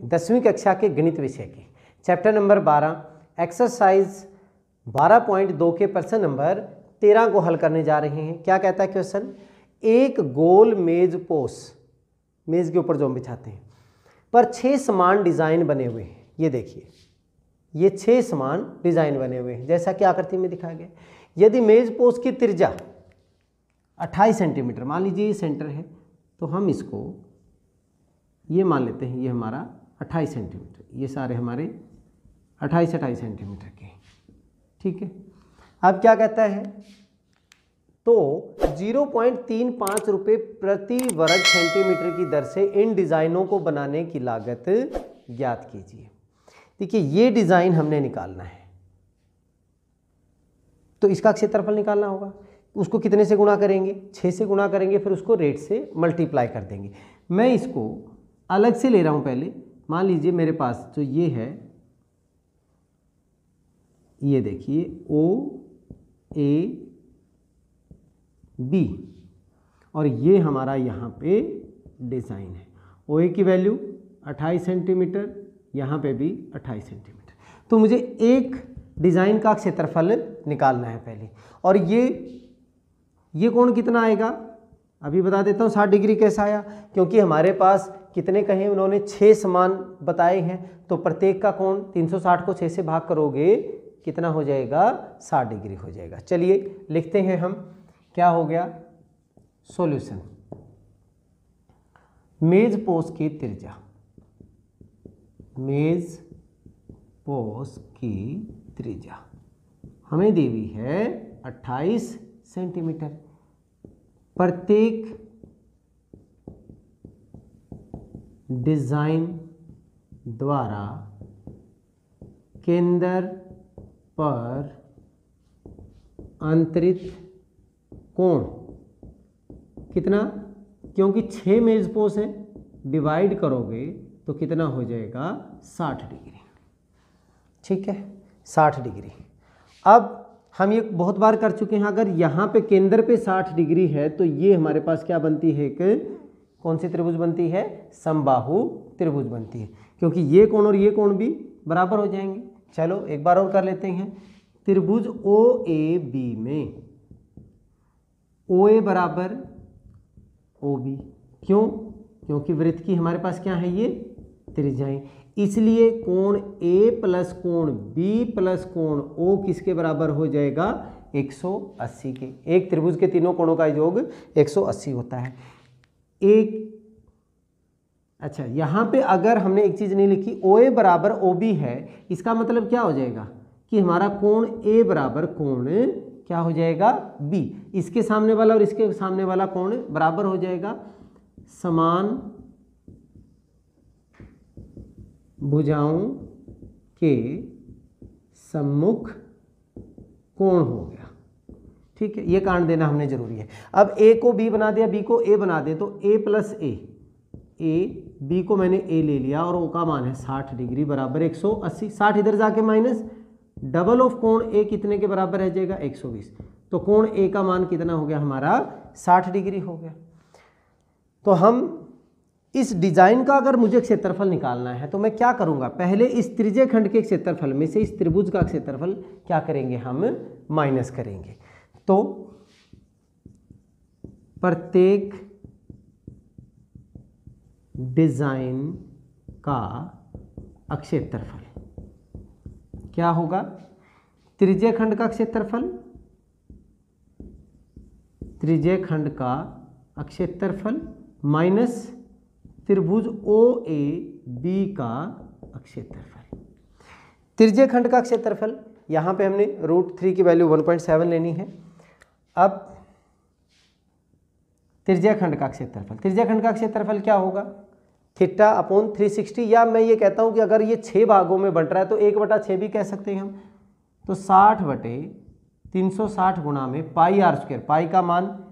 10वीं कक्षा के गणित विषय के चैप्टर नंबर 12 एक्सरसाइज 12.2 के प्रश्न नंबर 13 को हल करने जा रहे हैं। क्या कहता है क्वेश्चन, एक गोल मेज के ऊपर जो हम बिछाते हैं पर 6 समान डिजाइन बने हुए हैं। ये देखिए, ये 6 समान डिजाइन बने हुए हैं जैसा कि आकृति में दिखाया गया। यदि मेज पोस्ट की त्रिज्या 28 सेंटीमीटर, मान लीजिए ये सेंटर है, तो हम इसको ये मान लेते हैं, ये हमारा 28 सेंटीमीटर, ये सारे हमारे 28 सेंटीमीटर के, ठीक है। अब क्या कहता है, तो 0.35 रुपये प्रति वर्ग सेंटीमीटर की दर से इन डिजाइनों को बनाने की लागत ज्ञात कीजिए। देखिए, ये डिजाइन हमने निकालना है, तो इसका क्षेत्रफल निकालना होगा। उसको कितने से गुणा करेंगे, 6 से गुणा करेंगे, फिर उसको रेट से मल्टीप्लाई कर देंगे। मैं इसको अलग से ले रहा हूं पहले। मान लीजिए मेरे पास जो ये है, ये देखिए OAB, और ये हमारा यहाँ पे डिजाइन है। OA की वैल्यू 28 सेंटीमीटर, यहाँ पे भी 28 सेंटीमीटर। तो मुझे एक डिजाइन का क्षेत्रफल निकालना है पहले। और ये कोण कितना आएगा, अभी बता देता हूँ। 60 डिग्री कैसा आया, क्योंकि हमारे पास कितने कहे उन्होंने, 6 समान बताए हैं, तो प्रत्येक का कोण 360 को 6 से भाग करोगे कितना हो जाएगा, 60 डिग्री हो जाएगा। चलिए लिखते हैं हम, क्या हो गया सॉल्यूशन। मेज पोस्ट की त्रिज्या, मेज पोस्ट की त्रिज्या हमें दी हुई है 28 सेंटीमीटर। प्रत्येक डिजाइन द्वारा केंद्र पर अंतरित कोण कितना, क्योंकि 6 मेज पोस्ट है, डिवाइड करोगे तो कितना हो जाएगा, 60 डिग्री, ठीक है, 60 डिग्री। अब हम ये बहुत बार कर चुके हैं, अगर यहाँ पे केंद्र पे 60 डिग्री है तो ये हमारे पास क्या बनती है, एक कौन सी त्रिभुज बनती है, समबाहु त्रिभुज बनती है, क्योंकि ये कोण और ये कोण भी बराबर हो जाएंगे। चलो एक बार और कर लेते हैं। त्रिभुज OAB में OA बराबर OB, क्यों, क्योंकि वृत्त की हमारे पास क्या है, ये त्रिज्याएं, इसलिए कोण A प्लस कोण B प्लस कोण O किसके बराबर हो जाएगा, 180 के। एक त्रिभुज के तीनों कोणों का योग 180 होता है। अच्छा, यहाँ पे अगर हमने एक चीज नहीं लिखी, OA बराबर OB है, इसका मतलब क्या हो जाएगा कि हमारा कोण A बराबर कोण क्या हो जाएगा, B। इसके सामने वाला और इसके सामने वाला कोण बराबर हो जाएगा, समान भुजाओं के सम्मुख कोण हो गया, ठीक है। ये कांड देना हमने जरूरी है। अब A को B बना दिया, B को A बना दे, तो A प्लस A, B को मैंने A ले लिया और O का मान है 60 डिग्री बराबर 180। 60 इधर जाके माइनस, डबल ऑफ कोण A कितने के बराबर रह जाएगा, 120। तो कोण A का मान कितना हो गया हमारा, 60 डिग्री हो गया। तो हम इस डिजाइन का अगर मुझे क्षेत्रफल निकालना है तो मैं क्या करूंगा, पहले इस त्रिज्य खंड के क्षेत्रफल में से इस त्रिभुज का क्षेत्रफल क्या करेंगे, हम माइनस करेंगे। तो प्रत्येक डिजाइन का क्षेत्रफल क्या होगा, त्रिज्य खंड का क्षेत्रफल, त्रिज्य खंड का क्षेत्रफल माइनस त्रिभुज OAB का क्षेत्रफल। त्रिज्य खंड का क्षेत्रफल यहाँ पे हमने √3 की वैल्यू 1.7 लेनी है। अब त्रिज्य खंड का क्षेत्रफल, त्रिज्य खंड का क्षेत्रफल क्या होगा, θ/360, या मैं ये कहता हूँ कि अगर ये 6 भागों में बंट रहा है तो 1/6 भी कह सकते हैं हम। तो 60/360 गुणा में πr², पाई का मान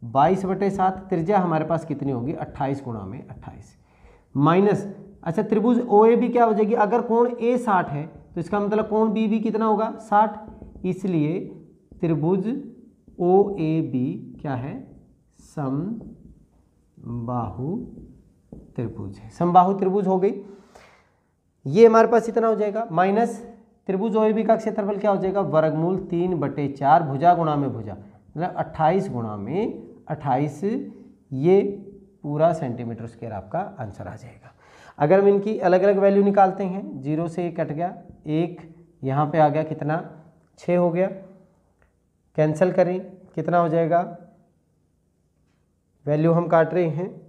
22/7, त्रिज्या हमारे पास कितनी होगी, 28 गुणा में 28 माइनस, अच्छा त्रिभुज OAB क्या हो जाएगी, अगर कोण A 60 है तो इसका मतलब कोण B भी कितना होगा, 60, इसलिए त्रिभुज OAB क्या है, समबाहु त्रिभुज है। समबाहु त्रिभुज हो गई। ये हमारे पास इतना हो जाएगा माइनस त्रिभुज OAB का क्षेत्रफल क्या हो जाएगा, वर्गमूल 3/4 भुजा गुणा में भुजा, मतलब 28 गुणा में 28, ये पूरा सेंटीमीटर स्क्वायर आपका आंसर आ जाएगा। अगर हम इनकी अलग अलग वैल्यू निकालते हैं, 0 से 1 कट गया, 1 यहाँ पे आ गया, कितना 6 हो गया, कैंसिल करें कितना हो जाएगा, वैल्यू हम काट रहे हैं,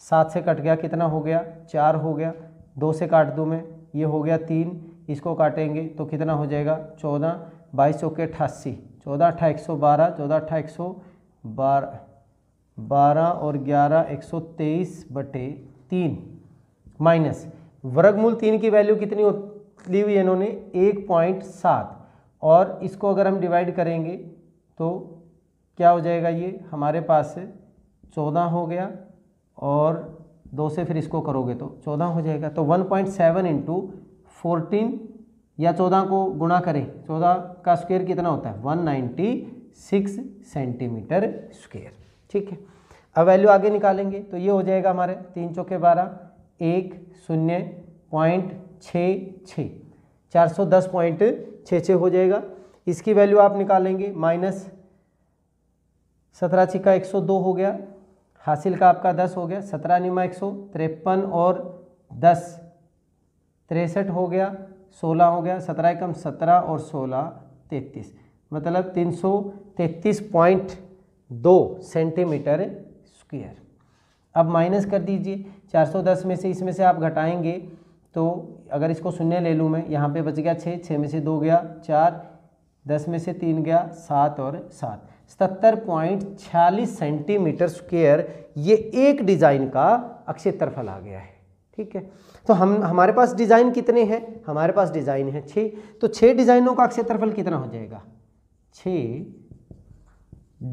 7 से कट गया, कितना हो गया 4 हो गया, 2 से काट दूँ मैं, ये हो गया 3, इसको काटेंगे तो कितना हो जाएगा 14, 22 चौके 88, 14 8 112, 14 8 112 और 11 123/3 माइनस वर्गमूल 3 की वैल्यू कितनी ली हुई है इन्होंने 1.7, और इसको अगर हम डिवाइड करेंगे तो क्या हो जाएगा, ये हमारे पास 14 हो गया, और 2 से फिर इसको करोगे तो 14 हो जाएगा। तो 1.7 × 14 या 14 को गुणा करें, 14 का स्क्वायर कितना होता है 196 सेंटीमीटर स्क्वायर। ठीक है, अब वैल्यू आगे निकालेंगे तो ये हो जाएगा हमारे 3 चौके 12, 10.66, 410.66 हो जाएगा। इसकी वैल्यू आप निकालेंगे, माइनस 17 छिका 102 हो गया, हासिल का आपका 10 हो गया, 17 निमा 100, 53 और 10 63 हो गया, 16 हो गया, 17 एकम 17 और 16 33, मतलब 333.2 सेंटीमीटर स्क्वायर। अब माइनस कर दीजिए, 410 में से इसमें से आप घटाएंगे तो अगर इसको शून्य ले लूँ मैं, यहाँ पे बच गया 6, 6 में से 2 गया 4, 10 में से 3 गया 7 और 7, 77.46 सेंटीमीटर स्क्वायर ये एक डिज़ाइन का क्षेत्रफल आ गया है। ठीक है, तो हमारे पास डिज़ाइन कितने हैं, हमारे पास डिज़ाइन है 6, तो 6 डिज़ाइनों का क्षेत्रफल कितना हो जाएगा, 6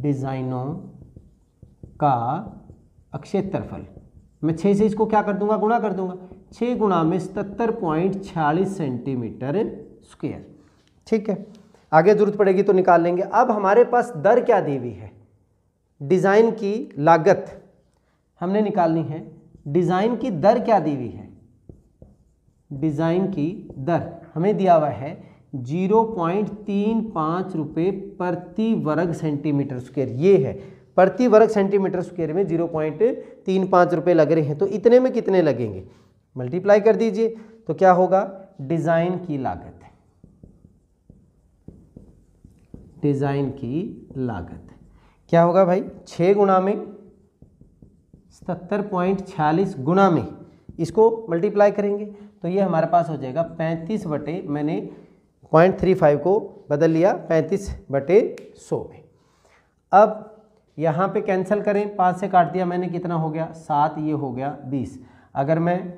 डिज़ाइनों का क्षेत्रफल, मैं 6 से इसको क्या कर दूंगा, गुणा कर दूंगा, 6 गुणा में 77.46 सेंटीमीटर स्क्वायर। ठीक है, आगे जरूरत पड़ेगी तो निकाल लेंगे। अब हमारे पास दर क्या दी हुई है, डिज़ाइन की लागत हमने निकालनी है, डिज़ाइन की दर क्या दी हुई है, डिज़ाइन की दर हमें दिया हुआ है 0.35 रुपये प्रति वर्ग सेंटीमीटर स्क्वायर, ये है प्रति वर्ग सेंटीमीटर स्क्वायर में 0.35 रुपये लग रहे हैं, तो इतने में कितने लगेंगे, मल्टीप्लाई कर दीजिए तो क्या होगा, डिज़ाइन की लागत, डिज़ाइन की लागत क्या होगा भाई, 6 गुणा में 77.46 गुणा में इसको मल्टीप्लाई करेंगे तो ये हमारे पास हो जाएगा 35 बटे, मैंने 0.35 को बदल लिया 35/100 में। अब यहाँ पे कैंसिल करें, 5 से काट दिया मैंने, कितना हो गया 7, ये हो गया 20, अगर मैं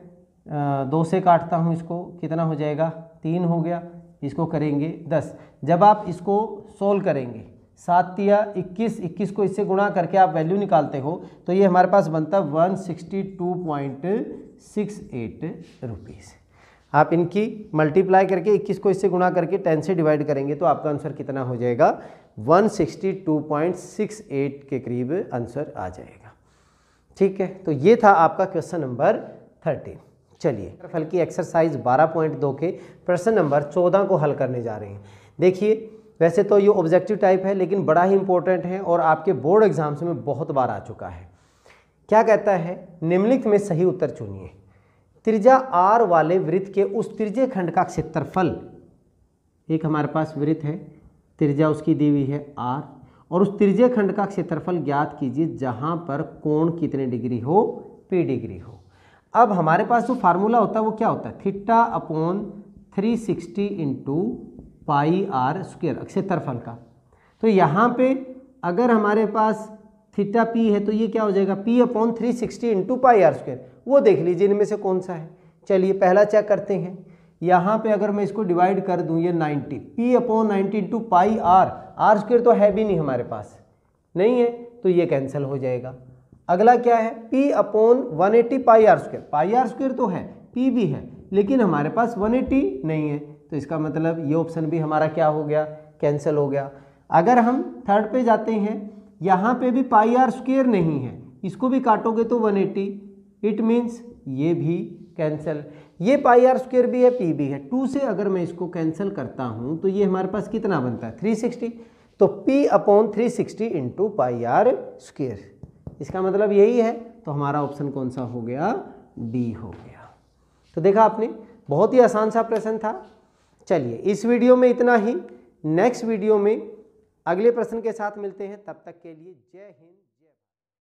2 से काटता हूँ इसको कितना हो जाएगा 3 हो गया, इसको करेंगे 10, जब आप इसको सोल्व करेंगे 7 तिया 21, 21 को इससे गुणा करके आप वैल्यू निकालते हो तो ये हमारे पास बनता 162.68 रुपीज़। आप इनकी मल्टीप्लाई करके 21 को इससे गुणा करके 10 से डिवाइड करेंगे तो आपका आंसर कितना हो जाएगा 162.68 के करीब आंसर आ जाएगा। ठीक है, तो ये था आपका क्वेश्चन नंबर 13। चलिए फल की एक्सरसाइज 12.2 के प्रश्न नंबर 14 को हल करने जा रहे हैं। देखिए वैसे तो ये ऑब्जेक्टिव टाइप है लेकिन बड़ा ही इंपॉर्टेंट है और आपके बोर्ड एग्जाम्स में बहुत बार आ चुका है। क्या कहता है, निम्नलिखित में सही उत्तर चुनिए। त्रिज्या r वाले वृत्त के उस त्रिज्य खंड का क्षेत्रफल, एक हमारे पास वृत्त है, त्रिज्या उसकी दी हुई है r, और उस त्रिज्य खंड का क्षेत्रफल ज्ञात कीजिए जहां पर कोण कितने डिग्री हो, p डिग्री हो। अब हमारे पास जो फार्मूला होता है वो क्या होता है, θ/360 × πr² क्षेत्रफल का। तो यहाँ पे अगर हमारे पास θp है तो ये क्या हो जाएगा p/360 × πr², वो देख लीजिए इनमें से कौन सा है। चलिए पहला चेक करते हैं, यहाँ पे अगर मैं इसको डिवाइड कर दूँ, ये 90 p/90 × πr, r² तो है भी नहीं हमारे पास, नहीं है तो ये कैंसिल हो जाएगा। अगला क्या है p/180 πr², πr² तो है, p भी है लेकिन हमारे पास 180 नहीं है, तो इसका मतलब ये ऑप्शन भी हमारा क्या हो गया, कैंसिल हो गया। अगर हम थर्ड पे जाते हैं, यहाँ पे भी πr² नहीं है, इसको भी काटोगे तो 180, इट मीन्स ये भी कैंसिल, ये पाई आर स्क्वायर भी है, पी भी है, 2 से अगर मैं इसको कैंसिल करता हूँ तो ये हमारे पास कितना बनता है 360, तो p upon 360 into pi r square, इसका मतलब यही है, तो हमारा ऑप्शन कौन सा हो गया, डी हो गया। तो देखा आपने, बहुत ही आसान सा प्रश्न था। चलिए इस वीडियो में इतना ही, नेक्स्ट वीडियो में अगले प्रश्न के साथ मिलते हैं, तब तक के लिए जय हिंद।